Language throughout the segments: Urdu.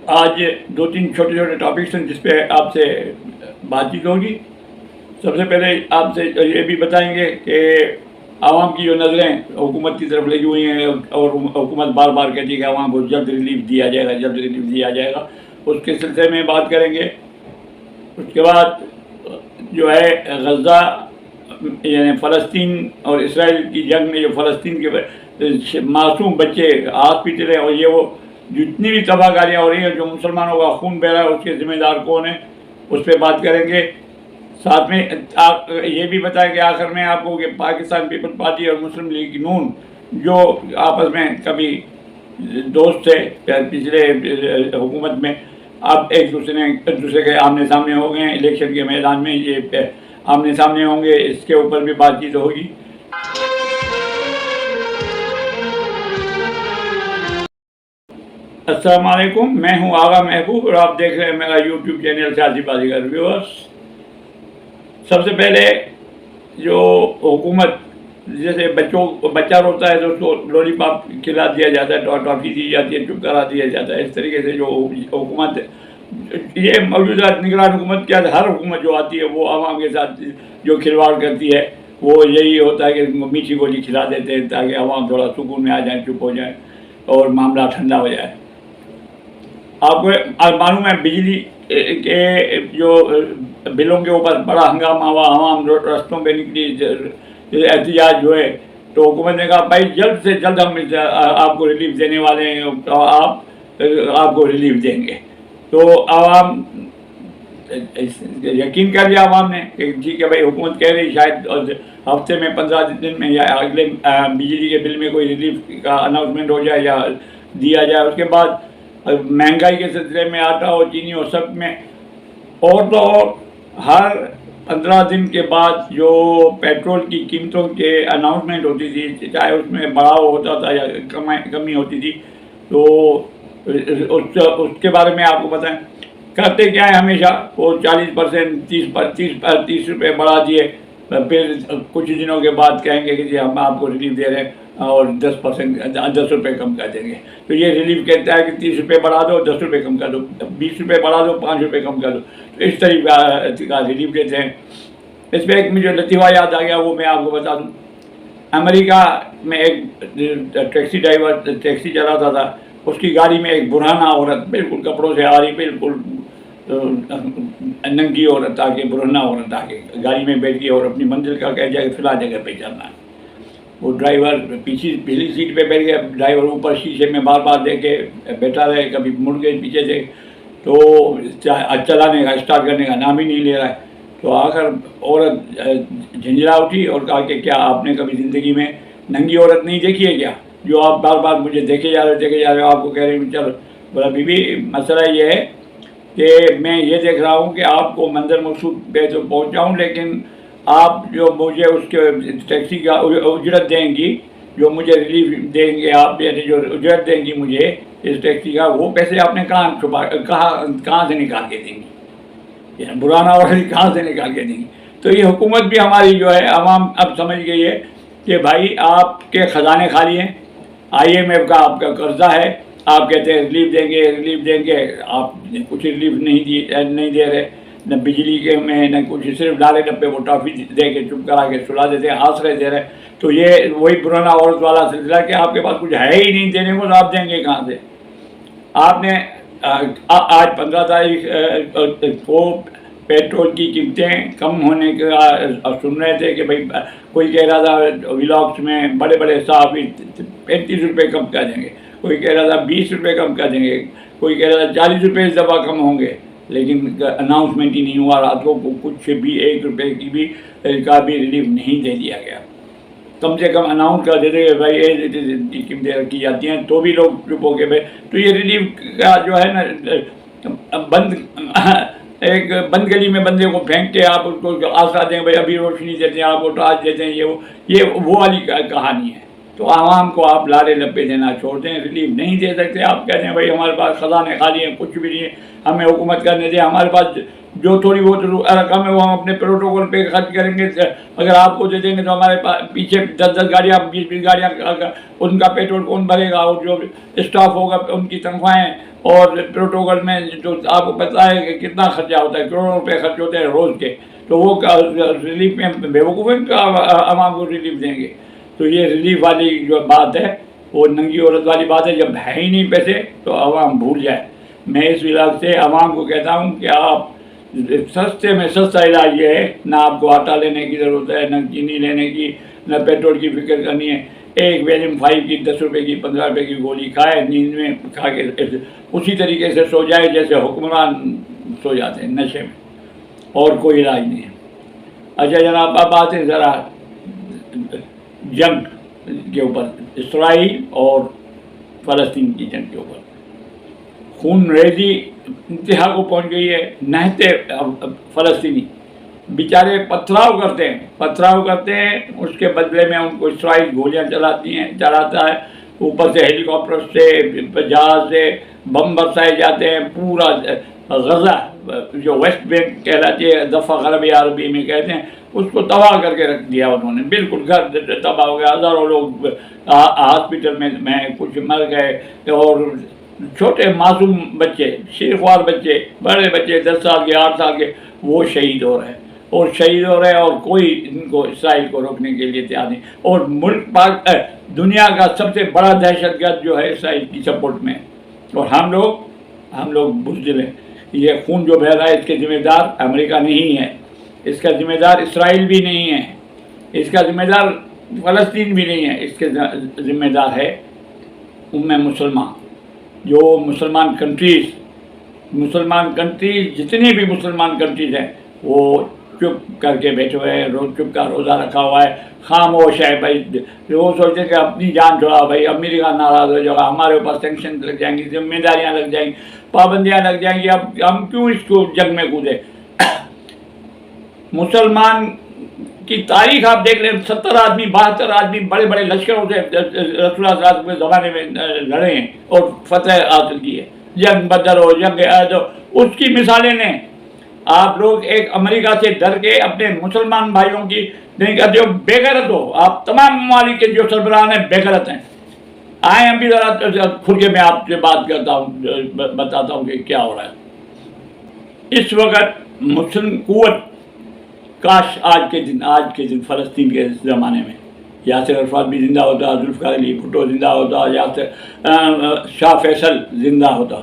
آج دو تین چھوٹے چھوٹے ٹاپکس ہیں جس پہ آپ سے بات چیت ہوگی۔ سب سے پہلے آپ سے یہ بھی بتائیں گے کہ عوام کی جو نظریں حکومت کی طرف لگی ہوئی ہیں اور حکومت بار بار کہتی ہے کہ عوام کو جلد ریلیف دیا جائے گا، جلد ریلیف دیا جائے گا، اس کے سلسلے میں بات کریں گے۔ اس کے بعد جو ہے غزہ یعنی فلسطین اور اسرائیل کی جنگ میں جو فلسطین کے معصوم بچے آگ پیتے رہے، اور یہ وہ جتنی بھی تباہ کاریاں ہو رہی ہیں، جو مسلمانوں کا خون بہ رہا ہے، اس کے ذمہ دار کون ہیں، اس پہ بات کریں گے۔ ساتھ میں یہ بھی بتائیں کہ آخر میں آپ کو کہ پاکستان پیپل پارٹی اور مسلم لیگ نون جو آپس میں کبھی دوست تھے پچھلے حکومت میں، اب ایک دوسرے کے آمنے سامنے ہو گئے ہیں، الیکشن کے میدان میں یہ آمنے سامنے ہوں گے، اس کے اوپر بھی بات چیت ہوگی۔ السلام علیکم، میں ہوں آغا محبوب اور آپ دیکھ رہے ہیں میرا یوٹیوب چینل سیاسی بازیگر ویورز۔ سب سے پہلے جو حکومت جیسے بچہ روتا ہے تو اس کو لولی پاپ کھلا دیا جاتا ہے، ٹافی دی جاتی ہے، چپ کرا دیا جاتا ہے، اس طریقے سے جو حکومت یہ موجودہ نگران حکومت کیا ہر حکومت جو آتی ہے وہ عوام کے ساتھ جو کھلواڑ کرتی ہے وہ یہی ہوتا ہے کہ میٹھی گولی کھلا دیتے ہیں تاکہ عوام تھوڑا سکون میں آ جائیں، چپ ہو جائیں اور معاملہ ٹھنڈا ہو جائے۔ آپ کو معلوم ہے بجلی کے جو بلوں کے اوپر بڑا ہنگامہ ہوا، عوام رستوں پہ نکلی، احتجاج ہوئے، تو حکومت نے کہا بھائی جلد سے جلد ہم آپ کو ریلیف دینے والے ہیں، آپ کو ریلیف دیں گے۔ تو عوام یقین کر لیا عوام نے کہ ٹھیک ہے بھائی، حکومت کہہ رہی شاید ہفتے میں 15 دن میں یا اگلے بجلی کے بل میں کوئی ریلیف کا اناؤنسمنٹ ہو جائے یا دیا جائے۔ اس کے بعد مہنگائی کے سلسلے میں آٹا اور چینی اور سب میں، اور تو اور ہر 15 دن کے بعد جو پیٹرول کی قیمتوں کے اناؤنسمنٹ ہوتی تھی، چاہے اس میں بڑھاؤ ہوتا تھا یا کمی ہوتی تھی، تو اس کے بارے میں آپ کو بتائیں کرتے کیا ہے ہمیشہ وہ 40% 30 روپے بڑھا دیے، پھر کچھ دنوں کے بعد کہیں گے کہ جی ہم آپ کو ریلیف دے رہے ہیں اور 10 روپے کم کر دیں گے۔ تو یہ ریلیف کہتا ہے کہ 30 روپے بڑھا دو، 10 روپے کم کر دو، 20 روپے بڑھا دو، 5 روپے کم کر دو، تو اس طریقے کا ریلیف دیتے ہیں۔ اس میں ایک مجھے لطیفہ یاد آ گیا، وہ میں آپ کو بتا دوں۔ امریکہ میں ایک ٹیکسی ڈرائیور ٹیکسی چلاتا تھا، اس کی گاڑی میں ایک برہنہ عورت بالکل کپڑوں سے آ رہی، بالکل ننگی عورت آ کے، برہنہ عورت آ کے گاڑی میں بیٹھ گئی اور اپنی منزل کا کہہ جائے کہ فلاں جگہ پہ چلنا ہے۔ وہ ڈرائیور پچھلی سیٹ پہ بیٹھ گیا، ڈرائیور اوپر شیشے میں بار بار دیکھ کے بیٹھا رہے، کبھی مڑ گئے پیچھے سے، تو چلانے کا اسٹارٹ کرنے کا نام ہی نہیں لے رہا ہے۔ تو آخر عورت جھنجھلا اٹھی اور کہا کہ کیا آپ نے کبھی زندگی میں ننگی عورت نہیں دیکھی ہے کیا، جو آپ بار بار مجھے دیکھے جا رہے ہو، آپ کو کہہ رہے ہیں چلو۔ بولا بی بی مسئلہ یہ ہے کہ میں یہ دیکھ رہا ہوں کہ آپ کو منظر مقصود پہ تو پہنچاؤں، لیکن آپ جو مجھے اس کے ٹیکسی کا اجرت دیں گی، جو مجھے ریلیف دیں گے آپ، یعنی جو اجرت دیں گی مجھے اس ٹیکسی کا، وہ پیسے آپ نے کہاں سے نکال کے دیں گی، یعنی برہنہ عورت کہاں سے نکال کے دیں گی۔ تو یہ حکومت بھی ہماری جو ہے عوام اب سمجھ گئی ہے کہ بھائی آپ کے خزانے خالی ہیں، IMF کا آپ کا قرضہ ہے، آپ کہتے ہیں ریلیف دیں گے، آپ کچھ ریلیف نہیں دے رہے، نہ بجلی کے میں نہ کچھ، صرف ڈالے ڈبے وہ ٹافی دے کے چپ کرا کے سلا دیتے ہیں، آسرے دے رہے۔ تو یہ وہی برہنہ عورت والا سلسلہ کہ آپ کے پاس کچھ ہے ہی نہیں دینے کو، تو آپ دیں گے کہاں سے۔ آپ نے آج 15 تاریخ کو پیٹرول کی قیمتیں کم ہونے کا سن رہے تھے کہ بھائی کوئی کہہ رہا تھا ولاگس میں بڑے بڑے صحافی 35 روپے کم کر دیں گے، کوئی کہہ رہا تھا 20 روپے کم کر دیں گے، کوئی کہہ رہا تھا 40 روپے اس دفعہ کم ہوں گے، لیکن اناؤنسمنٹ ہی نہیں ہوا، راتوں کو کچھ بھی 1 روپے کی بھی کا بھی ریلیف نہیں دے دیا گیا۔ کم سے کم اناؤنس کر دیتے کہ بھائی یہ قیمتیں رکھی جاتی ہیں، تو بھی لوگ چپ ہو کے بھائی۔ تو یہ ریلیف کا جو ہے نا ایک بند گلی میں بندے کو پھینک کے آپ اس کو آسرا دیں، بھائی ابھی روشنی دیتے ہیں، آپ کو ٹارچ دیتے ہیں، یہ وہ والی کہانی ہے۔ تو عوام کو آپ لارے لپے دینا چھوڑ دیں، ریلیف نہیں دے سکتے. آپ کہتے ہیں بھائی ہمارے پاس خزانے خالی ہیں، کچھ بھی نہیں ہے، ہمیں حکومت کرنے دیں، ہمارے پاس جو تھوڑی بہت رقم ہے وہ ہم اپنے پروٹوکول پہ خرچ کریں گے. اگر آپ کو دے دیں گے تو ہمارے پاس پیچھے 10 گاڑیاں 20 گاڑیاں، ان کا پیٹرول کون بھرے گا؟ اور جو اسٹاف ہوگا ان کی تنخواہیں اور پروٹوکول میں جو آپ کو پتہ ہے کہ کتنا خرچہ ہوتا ہے، کروڑوں روپے خرچ ہوتے ہیں روز کے. تو وہ ریلیف میں بیوقوف عوام کو ریلیف دیں گے؟ تو یہ ریلیف والی جو بات ہے وہ ننگی عورت والی بات ہے. جب ہے ہی نہیں پیسے تو عوام بھول جائے. میں اس علاج سے عوام کو کہتا ہوں کہ آپ سستے میں سستا علاج یہ ہے، نہ آپ کو آٹا لینے کی ضرورت ہے، نہ چینی لینے کی، نہ پیٹرول کی فکر کرنی ہے. ایک ویلیم 5 کی 10 روپے کی 15 روپے کی گولی کھائے، نیند میں کھا کے اسی طریقے سے سو جائے جیسے حکمران سو جاتے ہیں نشے میں، اور کوئی علاج نہیں ہے. اچھا جناب، اب آتے ہیں ذرا جنگ کے اوپر، اسرائیل اور فلسطین کی جنگ کے اوپر. خون ریزی انتہا کو پہنچ گئی ہے. نہتے فلسطینی بیچارے پتھراؤ کرتے ہیں، اس کے بدلے میں ان کو اسرائیل گولیاں چلاتا ہے. اوپر سے ہیلی کاپٹر سے، جہاز سے بم برسائے جاتے ہیں. پورا غزہ جو ویسٹ بینک کہلاتی ہے، ضفہ غربی عربی میں کہتے ہیں، اس کو تباہ کر کے رکھ دیا انہوں نے. بالکل گھر تباہ ہو گیا، ہزاروں لوگ ہاسپٹل میں کچھ مر گئے، اور چھوٹے معصوم بچے، شیخوار بچے، بڑے بچے 10 سال کے 8 سال کے، وہ شہید ہو رہے ہیں، اور کوئی ان کو اسرائیل کو روکنے کے لیے تیار نہیں. اور ملک دنیا کا سب سے بڑا دہشت گرد جو ہے اسرائیل کی سپورٹ میں. اور ہم لوگ بزدل ہیں. یہ خون جو بہہ رہا ہے اس کے ذمہ دار امریکہ نہیں ہے، اس کا ذمہ دار اسرائیل بھی نہیں ہے، اس کا ذمہ دار فلسطین بھی نہیں ہے. اس کے ذمہ دار ہے مسلمان. جو مسلمان کنٹریز جتنی بھی مسلمان کنٹریز ہیں وہ چپ کر کے بیٹھے ہوئے ہیں، چپ کا روزہ رکھا ہوا ہے، خاموش ہے. بھائی وہ سوچتے ہیں کہ اپنی جان چھوڑا، بھائی امریکہ ناراض ہو جائے گا، ہمارے اوپر سینکشن لگ جائیں گی، ذمہ داریاں لگ جائیں گی، پابندیاں لگ جائیں گی. اب ہم کیوں اس کو جنگ میں کودے؟ مسلمان کی تاریخ آپ دیکھ لیں، 70 آدمی 72 آدمی بڑے بڑے لشکروں سے رسول اللہ صلی اللہ علیہ وسلم کے زمانے میں لڑے ہیں اور فتح حاصل کی ہے. جنگ بدر ہو، جنگ عہد ہو، اس کی مثالیں لیں. آپ لوگ ایک امریکہ سے ڈر کے اپنے مسلمان بھائیوں کی نہیں کرتے ہو، بے غیرت ہو. آپ تمام ممالک کے جو سربراہ ہیں بے غیرت ہیں. آئیں ہم بھی ذرا کھل کے میں آپ سے بات کرتا ہوں، بتاتا ہوں کہ کیا ہو رہا ہے اس وقت. مسلم قوت، کاش آج کے دن فلسطین کے زمانے میں یاسر عرفات بھی زندہ ہوتا، ذوالفقار علی بھٹو زندہ ہوتا، شاہ فیصل زندہ ہوتا.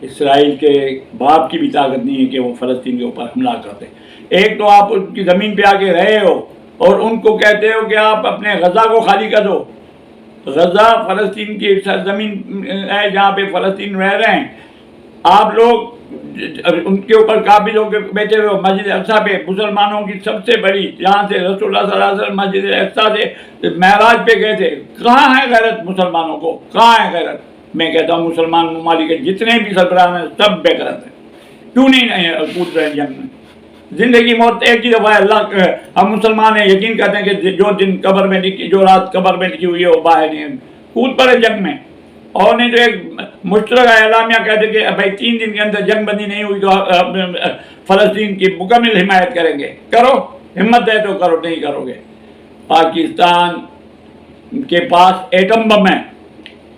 اسرائیل کے باپ کی بھی طاقت نہیں ہے کہ وہ فلسطین کے اوپر حملہ کرتے. ایک تو آپ ان کی زمین پہ آ کے رہے ہو اور ان کو کہتے ہو کہ آپ اپنے غزہ کو خالی کر دو. غزہ فلسطین کی سرزمین ہے جہاں پہ فلسطین رہ رہے ہیں. آپ لوگ ان کے اوپر قابل ہو کے بیٹھے ہوئے. مسجد اقصیٰ پہ مسلمانوں کی سب سے بڑی، جہاں سے رسول اللہ صلی اللہ علیہ وسلم مسجد اقصیٰ سے معراج پہ گئے تھے. کہاں ہے غیرت مسلمانوں کو؟ کہاں ہے غیرت؟ میں کہتا ہوں مسلمان ممالک کے جتنے بھی سربراہ ہیں سب بے غیرت ہیں. کیوں نہیں کود رہے جنگ میں؟ زندگی موت ایک ہی دفعہ ہے. اللہ، ہم مسلمان ہیں، یقین کرتے ہیں کہ جو دن قبر میں لکھی، جو رات قبر میں لکھی ہوئی ہے وہ باہر نہیں ہے. کود پڑے جنگ میں. اور نہیں تو ایک مشترکہ اعلامیہ کہتے کہ بھائی 3 دن کے اندر جنگ بندی نہیں ہوئی تو فلسطین کی مکمل حمایت کریں گے. کرو، ہمت ہے تو کرو، نہیں کرو گے. پاکستان کے پاس ایٹم بم ہے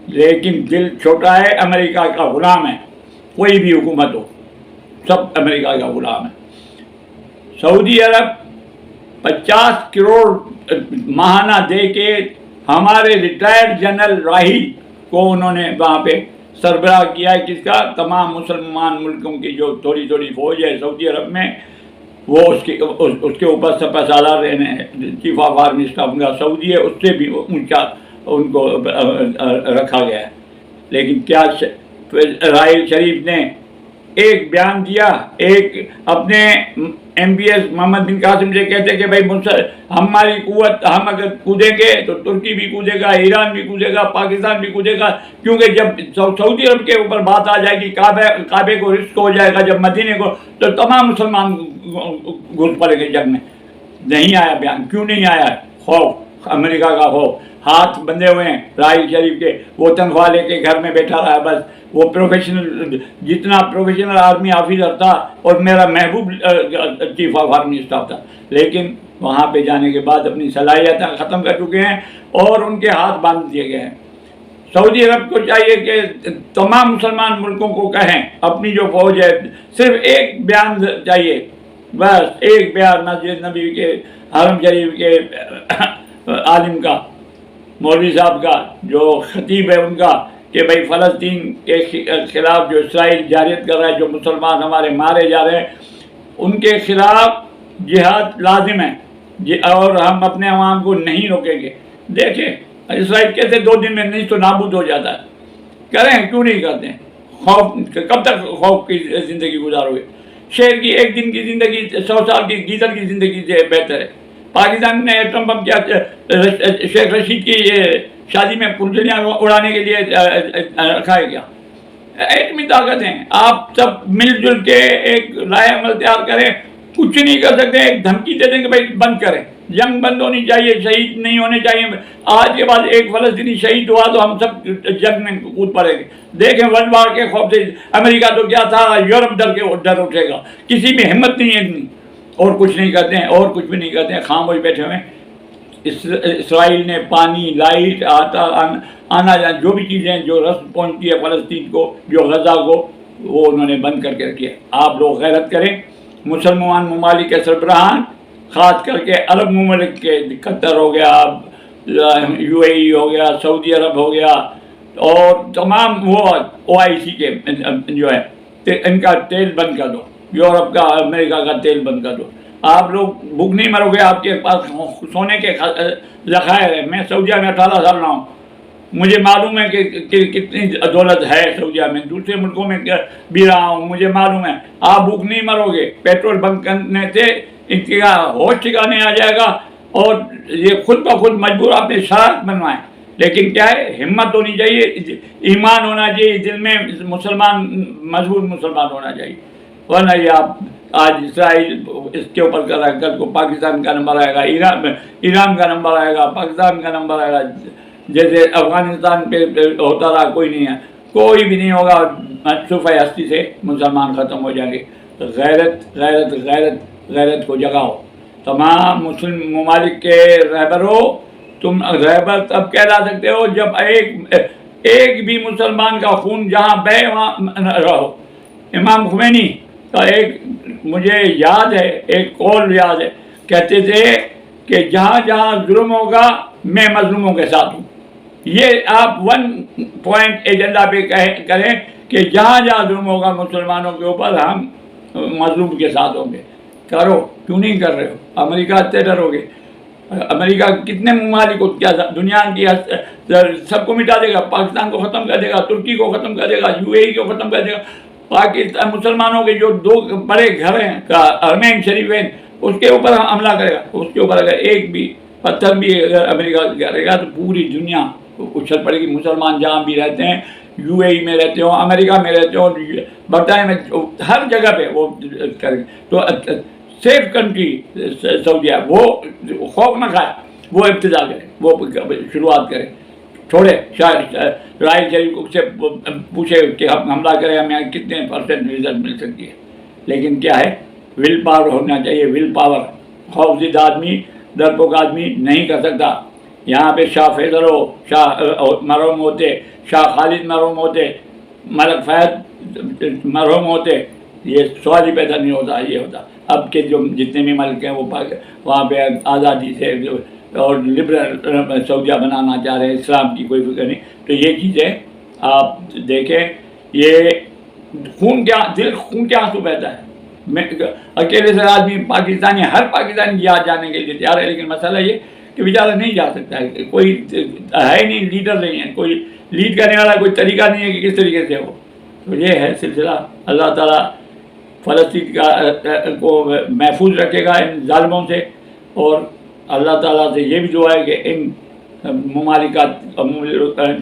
لیکن دل چھوٹا ہے، امریکہ کا غلام ہے. کوئی بھی حکومت ہو سب امریکہ کا غلام ہے. سعودی عرب 50 کروڑ ماہانہ دے کے ہمارے ریٹائرڈ جنرل راہیل کو انہوں نے وہاں پہ سربراہ کیا ہے. کس کا؟ تمام مسلمان ملکوں کی جو تھوڑی تھوڑی فوج ہے سعودی عرب میں، وہ اس کے اوپر سپہ سالار رہنے ہیں. چیف آف آرمی اسٹاف ان کا سعودی ہے، اس سے بھی اونچا ان کو رکھا گیا ہے. لیکن کیا راحیل شریف نے ایک بیان دیا، ایک اپنے ایم پی ایس محمد بن قاسم سے کہتے کہ بھائی ہماری قوت، ہم اگر کودیں گے تو ترکی بھی کودے گا، ایران بھی کودے گا، پاکستان بھی کودے گا. کیونکہ جب سعودی عرب کے اوپر بات آ جائے گی، کعبے کو رزق ہو جائے گا، جب مدینے کو، تو تمام مسلمان گھس پڑیں گے جنگ میں. نہیں آیا بیان. کیوں نہیں آیا؟ خوف، امریکہ کا خوف. ہاتھ بندھے ہوئے ہیں راحیل شریف کے، وہ تنخواہ لے کے گھر میں بیٹھا رہا ہے بس. وہ پروفیشنل، جتنا پروفیشنل آرمی آفیسر تھا اور میرا محبوب چیف آف آرمی اسٹاف تھا، لیکن وہاں پہ جانے کے بعد اپنی صلاحیتیں ختم کر چکے ہیں اور ان کے ہاتھ باندھ دیے گئے ہیں. سعودی عرب کو چاہیے کہ تمام مسلمان ملکوں کو کہیں اپنی جو فوج ہے، صرف ایک بیان چاہیے، بس ایک بیان مسجد نبی کے حرم شریف کے عالم کا، مولوی صاحب کا، جو خطیب ہے ان کا، کہ بھائی فلسطین کے خلاف جو اسرائیل جارحیت کر رہا ہے، جو مسلمان ہمارے مارے جا رہے ہیں، ان کے خلاف جہاد لازم ہے اور ہم اپنے عوام کو نہیں روکیں گے. دیکھیں اسرائیل کیسے 2 دن میں نہیں تو نابود ہو جاتا ہے. کریں کیوں نہیں کرتے؟ خوف کب تک خوف کی زندگی گزارو گے؟ شہر کی 1 دن کی زندگی 100 سال کی گیزر کی زندگی سے بہتر ہے. پاکستان نے ایٹم بم کیا شیخ رشید کی شادی میں پرزلیاں اڑانے کے لیے رکھا ہے کیا؟ ایٹمی طاقت ہیں. آپ سب مل جل کے ایک رائے عمل تیار کریں. کچھ نہیں کر سکتے، ایک دھمکی دے دیں کہ بھائی بند کریں، جنگ بند ہونی چاہیے، شہید نہیں ہونے چاہیے. آج کے بعد ایک فلسطینی شہید ہوا تو ہم سب جنگ میں کود پڑیں گے. دیکھیں ورلڈ وار کے خوف سے امریکہ تو کیا تھا، یورپ ڈر اٹھے گا. کسی میں ہمت نہیں ہے اتنی، اور کچھ نہیں کرتے ہیں، اور کچھ بھی نہیں کرتے ہیں، خاموش بیٹھے ہوئے. اسرائیل نے پانی، لائٹ، آٹا، آنا جانا جو بھی چیزیں جو رسد پہنچتی ہے فلسطین کو، جو غزہ کو، وہ انہوں نے بند کر کے رکھی ہے. آپ لوگ غیرت کریں. مسلمان ممالک کے سربراہان، خاص کر کے عرب ممالک کے، قطر ہو گیا، UAE ہو گیا، سعودی عرب ہو گیا، اور تمام وہ OIC کے جو ہے، ان کا تیل بند کر دو. یورپ کا، امریکہ کا تیل بند کر دو. آپ لوگ بھوک نہیں مرو گے. آپ کے پاس سونے کے ذخائر ہیں. میں سعودیہ میں 18 سال رہا ہوں، مجھے معلوم ہے کہ کتنی دولت ہے سعودیہ میں. دوسرے ملکوں میں بھی رہا ہوں، مجھے معلوم ہے. آپ بھوک نہیں مرو گے. پیٹرول بند کرنے سے ان کا ہوش ٹھکانے آ جائے گا اور یہ خود بخود مجبور اپنے شرائط بنوائیں. لیکن کیا ہے، ہمت ہونی چاہیے، ایمان ہونا چاہیے دل میں، مسلمان مضبوط مسلمان ہونا چاہیے. ورنہ یہ آپ آج اسرائیل اس کے اوپر کر رہا ہے، کل کو پاکستان کا نمبر آئے گا، ایران کا نمبر آئے گا، پاکستان کا نمبر آئے گا. جیسے افغانستان پہ ہوتا رہا، کوئی نہیں ہے، کوئی بھی نہیں ہوگا. صفحہ ہستی سے مسلمان ختم ہو جائیں گے. غیرت غیرت غیرت غیرت کو جگاؤ. تمام مسلم ممالک کے رہبروں، تم رہبر تب کہلا سکتے ہو جب ایک بھی مسلمان کا خون جہاں بہے وہاں رہو. امام خمینی کا ایک مجھے یاد ہے، ایک قول یاد ہے، کہتے تھے کہ جہاں جہاں ظلم ہوگا میں مظلوموں کے ساتھ ہوں. یہ آپ 1 پوائنٹ ایجنڈا پہ کریں کہ جہاں جہاں ظلم ہوگا مسلمانوں کے اوپر ہم مظلوم کے ساتھ ہوں گے. کرو، کیوں نہیں کر رہے ہو؟ امریکہ سے ڈرو گے؟ امریکہ کتنے ممالک کو، کیا دنیا کی سب کو مٹا دے گا؟ پاکستان کو ختم کر دے گا، ترکی کو ختم کر دے گا، UAE کو ختم کر دے گا. پاکستان مسلمانوں کے جو 2 بڑے گھر ہیں حرمین شریفین، اس کے اوپر حملہ کرے گا. اس کے اوپر اگر ایک بھی پتھر بھی اگر امریکہ کرے گا تو پوری دنیا اچھل پڑے گی. مسلمان جہاں بھی رہتے ہیں، UAE میں رہتے ہوں، امریکہ میں رہتے ہوں، برطانیہ میں، ہر جگہ پہ وہ کریں. تو سیف کنٹری سعودیہ، وہ خوف نہ کھائے، وہ ابتدا کرے، وہ شروعات کرے. چھوڑے راحیل شریف سے پوچھے کہ ہم حملہ کریں، ہمیں کتنے % رزلٹ مل سکتی ہے. لیکن کیا ہے، ول پاور ہونا چاہیے. Will power. خوفزدہ آدمی، ڈرپوک آدمی نہیں کر سکتا. یہاں پہ شاہ فیصل ہو، شاہ مرحوم ہوتے، شاہ خالد مرحوم ہوتے، ملک فہد مرحوم ہوتے، یہ سوال ہی پیدا نہیں ہوتا. یہ ہوتا اب کے جو جتنے بھی ملک ہیں وہ وہاں پہ آزادی سے اور لبرل سعودیہ بنانا چاہ رہے ہیں، اسلام کی کوئی فکر نہیں. تو یہ چیزیں آپ دیکھیں، یہ خون کے آنسو بہتا ہے. میں اکیلے سے آدمی پاکستانی، ہر پاکستانی یہاں جانے کے لیے تیار ہے، لیکن مسئلہ یہ کہ بیچارہ نہیں جا سکتا ہے. کوئی ہے نہیں، لیڈر نہیں ہے، کوئی لیڈ کرنے والا کوئی طریقہ نہیں ہے کہ کس طریقے سے ہو. تو یہ ہے سلسلہ. اللہ تعالیٰ فلسطین کو محفوظ رکھے گا ان ظالموں سے، اور اللہ تعالیٰ سے یہ بھی دعا ہے کہ ان ممالکات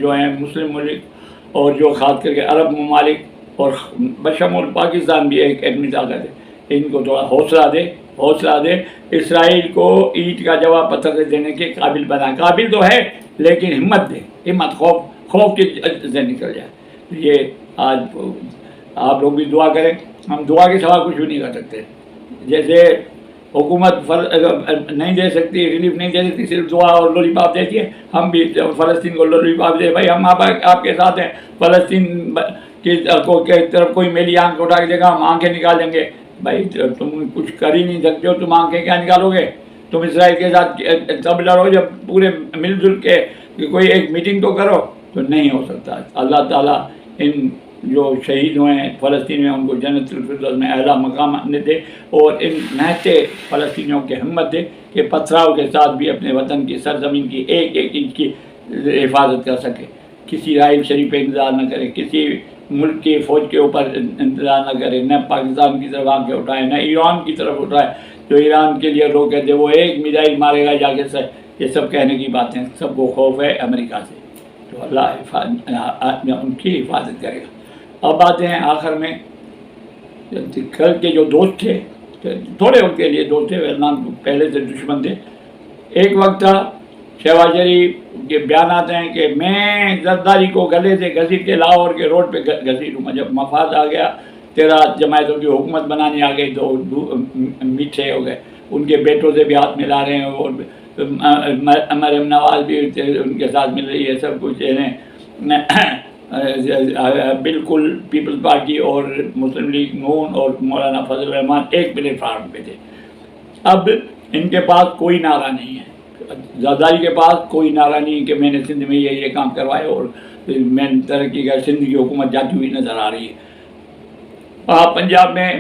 جو ہیں مسلم ملک، اور جو خاص کر کے عرب ممالک اور بشمول پاکستان بھی ایک ایٹمی طاقت ہے، ان کو تھوڑا حوصلہ دے حوصلہ دے، اسرائیل کو اینٹ کا جواب پتھر سے دینے کے قابل بنا. قابل تو ہے لیکن ہمت دے، ہمت، خوف کے سے نکل جائے. یہ آج آپ لوگ بھی دعا کریں. ہم دعا کے سوا کچھ بھی نہیں کر سکتے. جیسے حکومت نہیں دے سکتی، ریلیف نہیں دے سکتی، صرف دعا اور لولی پاپ دیتی ہے. ہم بھی فلسطین کو لولی پاپ دے. بھائی ہم آپ کے ساتھ ہیں. فلسطین کی طرف کوئی میلی آنکھ اٹھا کے دیکھا، ہم آنکھیں نکال دیں گے. بھائی تم کچھ کر ہی نہیں سکتے ہو، تم آنکھیں کیا نکالو گے؟ تم اسرائیل کے ساتھ تب لڑو جب پورے مل جل کے کوئی ایک میٹنگ تو کرو. تو نہیں ہو سکتا. اللہ تعالیٰ ان جو شہید ہوئے ہیں فلسطین میں ان کو جنت الفردوس میں اعلیٰ مقام دے، اور ان نہتے فلسطینیوں کی ہمت دے کہ پتھراؤ کے ساتھ بھی اپنے وطن کی سرزمین کی ایک ایک انچ کی حفاظت کر سکے. کسی رائل شریف پہ انتظار نہ کرے، کسی ملک کی فوج کے اوپر انتظار نہ کرے، نہ پاکستان کی طرف آنکھیں اٹھائے، نہ ایران کی طرف اٹھائے. جو ایران کے لیے لوگ کہتے ہیں وہ ایک میزائل مارے گا جا کے. یہ سب کہنے کی باتیں. سب کو خوف ہے امریکہ سے، تو اللہ ان کی حفاظت کرے گا. اب آتے ہیں آخر میں، کل کے جو دوست تھے، تھوڑے وقت کے لیے دوست تھے، پہلے سے دشمن تھے. ایک وقت تھا شہباز شریف کے بیانات ہیں کہ میں زرداری کو گلے سے گھسیٹ کے لاہور کے روڈ پہ گھسیٹوں گا. جب مفاد آ گیا، 13 جماعتوں کی حکومت بنانی آ گئی تو میٹھے ہو گئے. ان کے بیٹوں سے بھی ہاتھ ملا رہے ہیں، اور مریم نواز بھی ان کے ساتھ مل رہی ہے. سب کچھ بالکل پیپلز پارٹی اور مسلم لیگ نون اور مولانا فضل الرحمان ایک پلیٹ فارم پہ تھے. اب ان کے پاس کوئی نعرہ نہیں ہے. زرداری کے پاس کوئی نعرہ نہیں کہ میں نے سندھ میں یہ کام کروائے اور میں ترقی کا. سندھ کی حکومت جاتی ہوئی نظر آ رہی ہے. پنجاب میں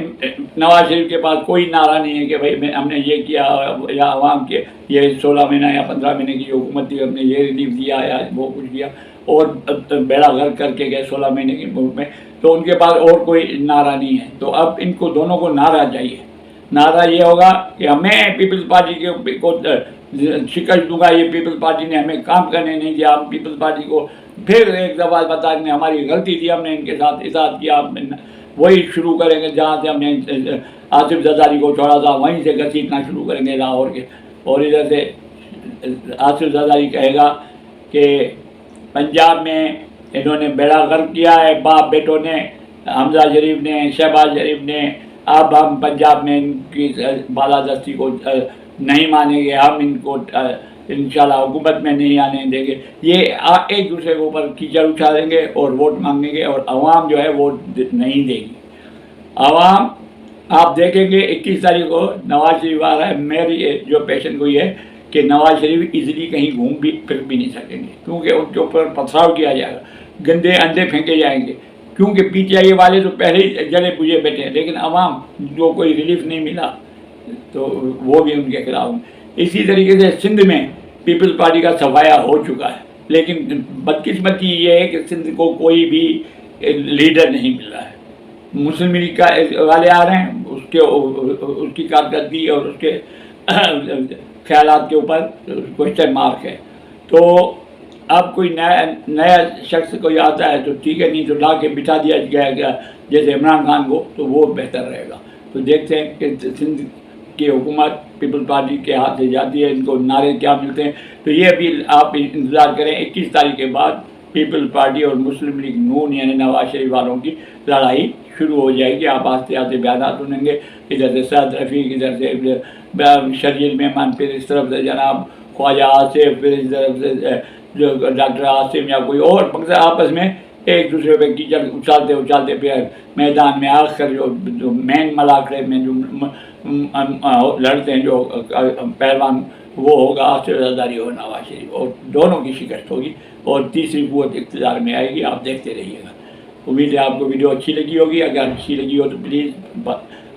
نواز شریف کے پاس کوئی نعرہ نہیں ہے کہ بھائی ہم نے یہ کیا، یا عوام کے یہ 16 مہینہ یا 15 مہینے کی حکومت تھی، ہم نے یہ ریلیف دیا یا وہ کچھ کیا اور بیڑا غرق کر کے گئے 16 مہینے کے ملک میں. تو ان کے پاس اور کوئی نعرہ نہیں ہے. تو اب ان کو دونوں کو نعرہ چاہیے. نعرہ یہ ہوگا کہ میں پیپلز پارٹی کو شکست دوں گا. یہ پیپلز پارٹی نے ہمیں کام کرنے نہیں دیا. ہم پیپلز پارٹی کو پھر ایک دفعہ بتا دیں ہماری غلطی تھی، ہم نے ان کے ساتھ اطاعت کیا. وہی شروع کریں گے جہاں سے ہم نے آصف زرداری کو چھوڑا تھا، وہیں سے گھسیٹنا شروع کریں گے لاہور کے. اور ادھر سے آصف زرداری کہے گا کہ پنجاب میں انہوں نے بیڑا غرق کیا ہے، باپ بیٹوں نے، حمزہ شریف نے، شہباز شریف نے. اب ہم پنجاب میں ان کی بالادستی کو نہیں مانیں گے. ہم ان کو انشاءاللہ حکومت میں نہیں آنے دیں گے. یہ ایک دوسرے کے اوپر کیچڑ اچھا دیں گے اور ووٹ مانگیں گے، اور عوام جو ہے ووٹ نہیں دے گی. عوام آپ دیکھیں گے 21 تاریخ کو نواز شریف آ رہا ہے. میری جو پیشن گوئی ہے کہ نواز شریف ایزیلی کہیں گھوم بھی پھر بھی نہیں سکیں گے، کیونکہ ان کے اوپر پتھراؤ کیا جائے گا، گندے انڈے پھینکے جائیں گے. کیونکہ پی ٹی آئی والے تو پہلے ہی جڑے بوجھے بیٹھے ہیں، لیکن عوام جو کوئی ریلیف نہیں ملا تو وہ بھی ان کے خلاف ہیں. اسی طریقے سے سندھ میں پیپلز پارٹی کا صفایا ہو چکا ہے، لیکن بدقسمتی یہ ہے کہ سندھ کو کوئی بھی لیڈر نہیں مل رہا ہے. مسلم لیگ کا والے آ رہے ہیں، اس کی کارکردگی اور اس کے خیالات کے اوپر کوشچن مارک ہے. تو اب کوئی نیا شخص کوئی آتا ہے تو ٹھیک ہے، نہیں تو لا کے بٹھا دیا گیا جیسے عمران خان کو، تو وہ بہتر رہے گا. تو دیکھتے ہیں کہ سندھ کی حکومت پیپل پارٹی کے ہاتھ سے جاتی ہے، ان کو نعرے کیا ملتے ہیں. تو یہ بھی آپ انتظار کریں. 21 تاریخ کے بعد پیپل پارٹی اور مسلم لیگ نون یعنی نواز شریف والوں کی لڑائی شروع ہو جائے گی. آپ آہستہ آہستہ بیانات سنیں گے، ادھر سے سعد رفیق، ادھر سے شرجیل مہمان، پھر اس طرف سے جناب خواجہ آصف، پھر اس طرف سے جو ڈاکٹر عاصم یا کوئی اور، مقصد آپس میں ایک دوسرے پہ کیچڑ اچھالتے پھر میدان میں آخر جو مین ملاقے میں جو لڑتے ہیں جو پہلوان، وہ ہوگا آصف زرداری اور نواز شریف، اور دونوں کی شکست ہوگی اور تیسری قوت اقتدار میں آئے گی. آپ دیکھتے رہیے گا. امید ہے آپ کو ویڈیو اچھی لگی ہوگی. اگر اچھی لگی ہو تو پلیز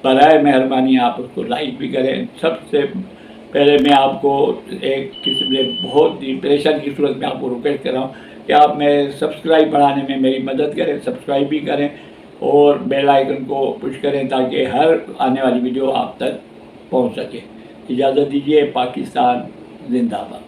برائے مہربانی آپ اس کو لائک بھی کریں. سب سے پہلے میں آپ کو ایک قسم سے بہت ہی پریشان کی صورت میں آپ کو ریکویسٹ کر رہا ہوں کہ آپ میں سبسکرائب بڑھانے میں میری مدد کریں. سبسکرائب بھی کریں اور بیل آئیکن کو پش کریں تاکہ ہر آنے والی ویڈیو آپ تک پہنچ سکے. اجازت دیجیے. پاکستان زندہ باد.